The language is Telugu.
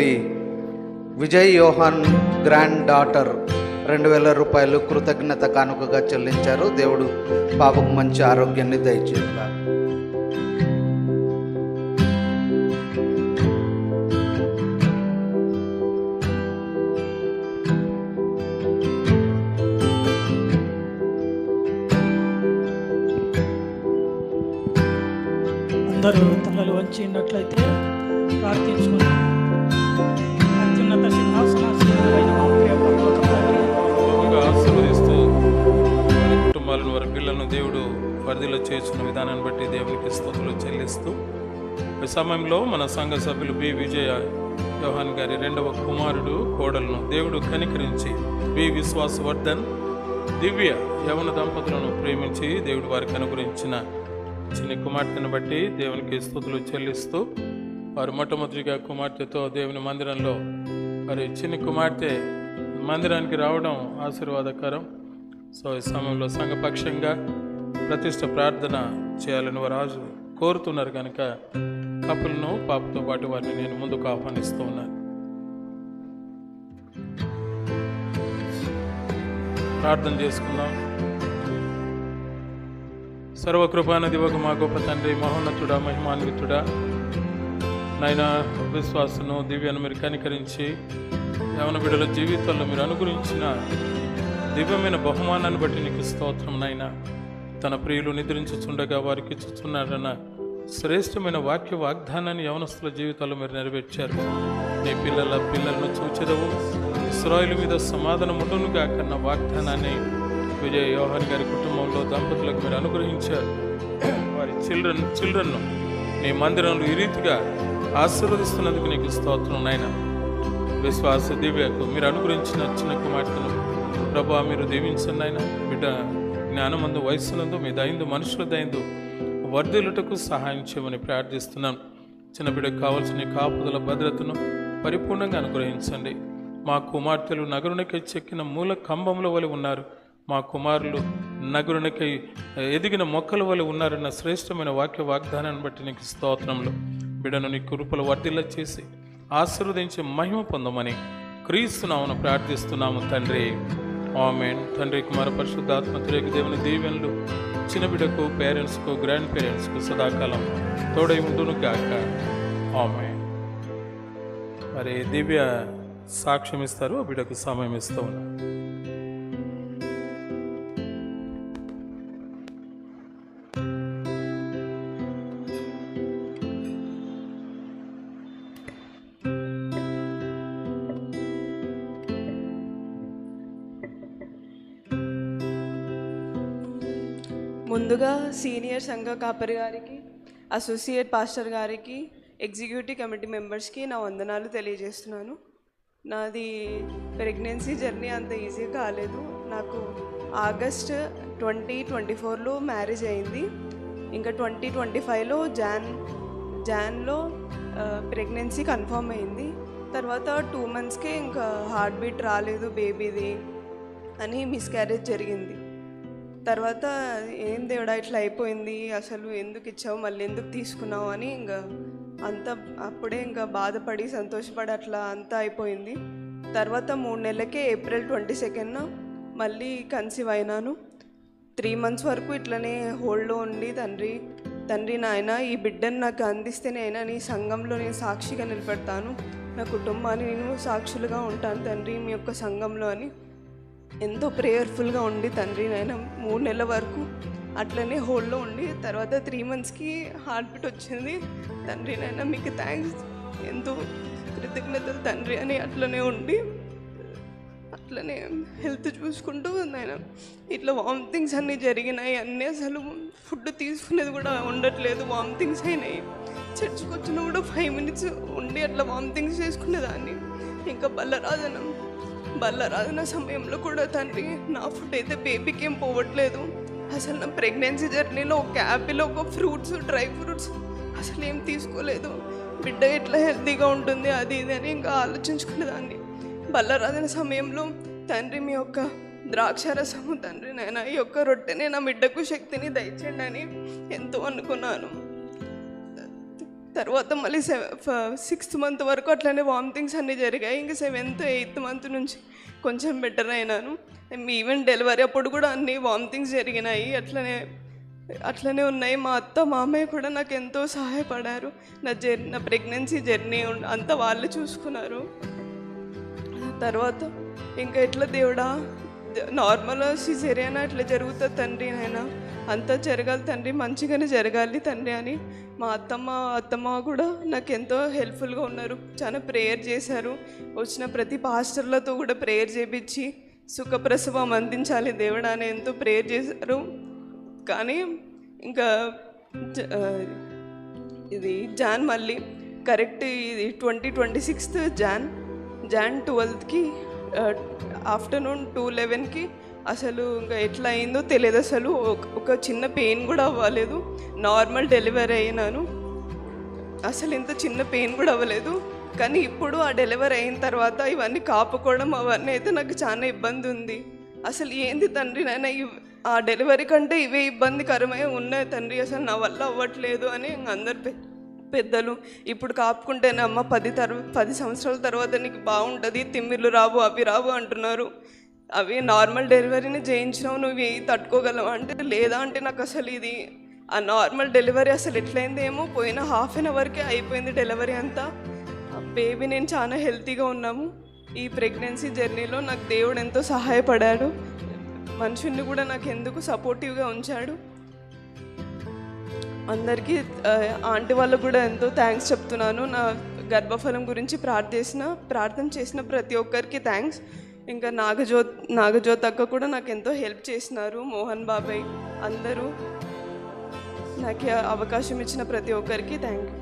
తల్లి విజయ్ యోహాన్ గ్రాండ్ డాటర్ 2000 రూపాయలు కృతజ్ఞత కానుకగా చెల్లించారు. దేవుడు పాపకు మంచి ఆరోగ్యాన్ని దయచేయగా. అందరూ తలలు వంచినట్లయితే ప్రార్థించుకున్నాం. అత్యున్నత సింహాసనాసీనుడైన మా ప్రియ పరలోక తండ్రి, ఆశీర్వదిస్తూ వారి కుటుంబాలను, వారి పిల్లలను దేవుడు పరిధిలో చేర్చిన విధానాన్ని బట్టి దేవునికి స్తుతులు చెల్లిస్తూ, ఈ సమయంలో మన సంఘ సభ్యులు బి విజయ యోహాన్ గారి 2వ కుమారుడు కోడలను దేవుడు కనికరించి బి విశ్వాసవర్ధన్ దివ్య యవన దంపతులను ప్రేమించి దేవుడు వారికి అనుగ్రహించిన చిన్న కుమార్తెను బట్టి దేవునికి స్తుతులు చెల్లిస్తూ, వారు మొట్టమొదటిగా కుమార్తెతో దేవుని మందిరంలో వారి చిన్న కుమార్తె మందిరానికి రావడం ఆశీర్వాదకరం. సో ఈ సమయంలో సంఘపక్షంగా ప్రతిష్ట ప్రార్థన చేయాలని వారు కోరుతున్నారు కనుక కపుల్ను పాపతో పాటు వారిని నేను ముందుకు ఆహ్వానిస్తూ ఉన్నాను. ప్రార్థన చేసుకుందాం. సర్వకృపానది ఒక మా గొప్ప తండ్రి, మహోన్నతుడా, మహిమాన్వితుడా, నాయన విశ్వాసను దివ్యను మీరు కనికరించి యవన బిడ్డల జీవితాల్లో మీరు అనుగ్రహించిన దివ్యమైన బహుమానాన్ని బట్టి నీకు స్తోత్రం. నాయన తన ప్రియులు నిద్రించుచుండగా వారికి ఇచ్చుచున్నారన్న శ్రేష్టమైన వాక్య వాగ్దానాన్ని యవనస్తుల జీవితాల్లో మీరు నెరవేర్చారు. నీ పిల్లలను చూచెదవు, ఇశ్రాయేలు మీద సమాధానం ఉండునుగా కన్న వాగ్దానాన్ని విజయ యోహాన్ గారి కుటుంబంలో దంపతులకు మీరు అనుగ్రహించారు. వారి చిల్డ్రన్ను నీ మందిరంలో ఈ రీతిగా ఆశీర్వదిస్తున్నందుకు నీకు స్తోత్రం. నాయన విశ్వాస దివ్యకు మీరు అనుగ్రహించిన చిన్న కుమార్తెను ప్రభా మీరు దీవించండి. ఆయన బిడ్డ జ్ఞానమందు, వయస్సునందు, మీ దయందు, మనుషుల దయందు వర్ధిల్లుటకు సహాయం చేయమని ప్రార్థిస్తున్నాను. చిన్న బిడ్డకు కావాల్సిన కాపుదల భద్రతను పరిపూర్ణంగా అనుగ్రహించండి. మా కుమార్తెలు నగరునికై చెక్కిన మూల కంబంలో వలె ఉన్నారు, మా కుమారులు నగరునికై ఎదిగిన మొక్కల వలె ఉన్నారన్న శ్రేష్టమైన వాక్య వాగ్దానాన్ని బట్టి నీకు స్తోత్రంలో బిడ్డను నీ కృపలు వర్ధిల్ల చేసి ఆశీర్వదించి మహిమ పొందమని క్రీస్తు నామమున ప్రార్థిస్తున్నాము తండ్రి. ఆమేన్. తండ్రి, కుమార, పరిశుద్ధాత్మ త్రియేక దేవుని దీవెనలు చిన్న బిడ్డకు, పేరెంట్స్కు, గ్రాండ్ పేరెంట్స్కు సదాకాలం తోడై ఉండును గాక. ఆమేన్. మరి దివ్య సాక్ష్యం ఇస్తారు, ఆ బిడ్డకు సమయం ఇస్తూ ఉన్నారు. ముందుగా సీనియర్ సంఘ కాపరి గారికి, అసోసియేట్ పాస్టర్ గారికి, ఎగ్జిక్యూటివ్ కమిటీ మెంబర్స్కి నా వందనాలు తెలియజేస్తున్నాను. నాది ప్రెగ్నెన్సీ జర్నీ అంత ఈజీ కాలేదు. నాకు ఆగస్ట్ 2024లో మ్యారేజ్ అయింది. ఇంకా 2025లో జాన్లో ప్రెగ్నెన్సీ కన్ఫర్మ్ అయింది. తర్వాత 2 monthsకే ఇంకా హార్ట్ బీట్ రాలేదు బేబీది అని మిస్క్యారేజ్ జరిగింది. తర్వాత ఏం దేవుడా ఇట్లా అయిపోయింది, అసలు ఎందుకు ఇచ్చావు, మళ్ళీ ఎందుకు తీసుకున్నావు అని ఇంకా అప్పుడే ఇంకా బాధపడి సంతోషపడి అట్లా అంతా అయిపోయింది. తర్వాత 3 నెలలకే ఏప్రిల్ 22న మళ్ళీ కన్సీవ్ అయినాను. 3 months వరకు ఇట్లనే హోల్డ్లో ఉండి తండ్రి నాయన ఈ బిడ్డను నాకు అందిస్తేనే అయినా నీ సంఘంలో నేను సాక్షిగా నిలబెడతాను, నా కుటుంబాన్ని నేను సాక్షులుగా ఉంటాను తండ్రి మీ యొక్క సంఘంలో అని ఎంతో ప్రేయర్ఫుల్గా ఉండి తండ్రి నాయన 3 నెలల వరకు అట్లనే హోల్డ్లో ఉండి తర్వాత 3 monthsకి హార్ట్ బీట్ వచ్చింది. తండ్రి నాయన మీకు థ్యాంక్స్, ఎంతో కృతజ్ఞతలు తండ్రి అని అట్లనే ఉండి అట్లనే హెల్త్ చూసుకుంటూ నాయన ఇట్లా వామిటింగ్స్ అన్నీ జరిగినాయి. అన్నీ అసలు ఫుడ్ తీసుకునేది కూడా ఉండట్లేదు, వామిటింగ్స్ అయినాయి. చర్చికి వచ్చినా కూడా 5 minutes ఉండి అట్లా వామిటింగ్స్ చేసుకునేదాన్ని. ఇంకా బల్లరాధన సమయంలో కూడా తండ్రి నా ఫుడ్ అయితే బేబీకి ఏం పోవట్లేదు. అసలు నా ప్రెగ్నెన్సీ జర్నీలో ఒక యాపిల్, ఒక ఫ్రూట్స్, డ్రై ఫ్రూట్స్ అసలు ఏం తీసుకోలేదు. బిడ్డ ఎట్లా హెల్తీగా ఉంటుంది అది ఇది అని ఇంకా ఆలోచించుకునేదాన్ని. బల్లరాధన సమయంలో తండ్రి మీ యొక్క ద్రాక్షారసము తండ్రి నాయన ఈ యొక్క రొట్టెని నా బిడ్డకు శక్తిని దయచేయండి అని ఎంతో అనుకున్నాను. తర్వాత మళ్ళీ 6th మంత్ వరకు అట్లనే వామిటింగ్స్ అన్నీ జరిగాయి. ఇంకా 7th 8th మంత్ నుంచి కొంచెం బెటర్ అయినాను. ఈవెన్ డెలివరీ అప్పుడు కూడా అన్నీ వామిటింగ్స్ జరిగినాయి. అట్లనే ఉన్నాయి. మా అత్త మామయ్య కూడా నాకు ఎంతో సహాయపడారు. నా ప్రెగ్నెన్సీ జర్నీ అంతా వాళ్ళు చూసుకున్నారు. తర్వాత ఇంకా ఎట్లా దేవుడా, నార్మల్ సిజేరియన్ అట్లా జరుగుతుంది తండ్రి, నాయనా అంతా జరగాలి తండ్రి, మంచిగానే జరగాలి తండ్రి అని మా అత్తమ్మ కూడా నాకు ఎంతో హెల్ప్ఫుల్గా ఉన్నారు. చాలా ప్రేయర్ చేశారు. వచ్చిన ప్రతి పాస్టర్లతో కూడా ప్రేయర్ చేపించి సుఖప్రసవం అందించాలి దేవుడా అని ఎంతో ప్రేయర్ చేశారు. కానీ ఇంకా ఇది జాన్ మళ్ళీ కరెక్ట్ ఇది 2026 జాన్ 12కి ఆఫ్టర్నూన్ 2:11కి అసలు ఇంకా ఎట్లా అయిందో తెలియదు. అసలు ఒక చిన్న పెయిన్ కూడా అవ్వలేదు. నార్మల్ డెలివరీ అయినాను. అసలు ఇంత చిన్న పెయిన్ కూడా అవ్వలేదు. కానీ ఇప్పుడు ఆ డెలివరీ అయిన తర్వాత ఇవన్నీ కాపుకోవడం అవన్నీ అయితే నాకు చాలా ఇబ్బంది ఉంది. అసలు ఏంది తండ్రి నాయన, ఆ డెలివరీ కంటే ఇవే ఇబ్బందికరమై ఉన్నాయి తండ్రి, అసలు నా వల్ల అవ్వట్లేదు అని అందరు పెద్దలు ఇప్పుడు కాపుకుంటేనమ్మ 10 సంవత్సరాల తర్వాత నీకు బాగుంటుంది, తిమ్మిర్లు రావు అవి రావు అంటున్నారు. అవి నార్మల్ డెలివరీని చేయించినావు, నువ్వు ఇవి తట్టుకోగలవు అంటే లేదా అంటే నాకు అసలు ఇది ఆ నార్మల్ డెలివరీ అసలు ఎట్లయిందేమో పోయిన ½ an hourకే అయిపోయింది డెలివరీ అంతా. బేబీ నేను చాలా హెల్తీగా ఉన్నాము. ఈ ప్రెగ్నెన్సీ జర్నీలో నాకు దేవుడు ఎంతో సహాయపడాడు. మనుషుల్ని కూడా నాకు ఎందుకు సపోర్టివ్గా ఉంచాడు. అందరికీ ఆంటీ వాళ్ళకు కూడా ఎంతో థ్యాంక్స్ చెప్తున్నాను. నా గర్భఫలం గురించి ప్రార్థన చేసిన ప్రతి ఒక్కరికి థ్యాంక్స్. ఇంకా నాగజ్యోత్ అక్క కూడా నాకు ఎంతో హెల్ప్ చేసినారు. మోహన్ బాబాయ్ అందరూ నాకు అవకాశం ఇచ్చిన ప్రతి ఒక్కరికి థ్యాంక్ యూ.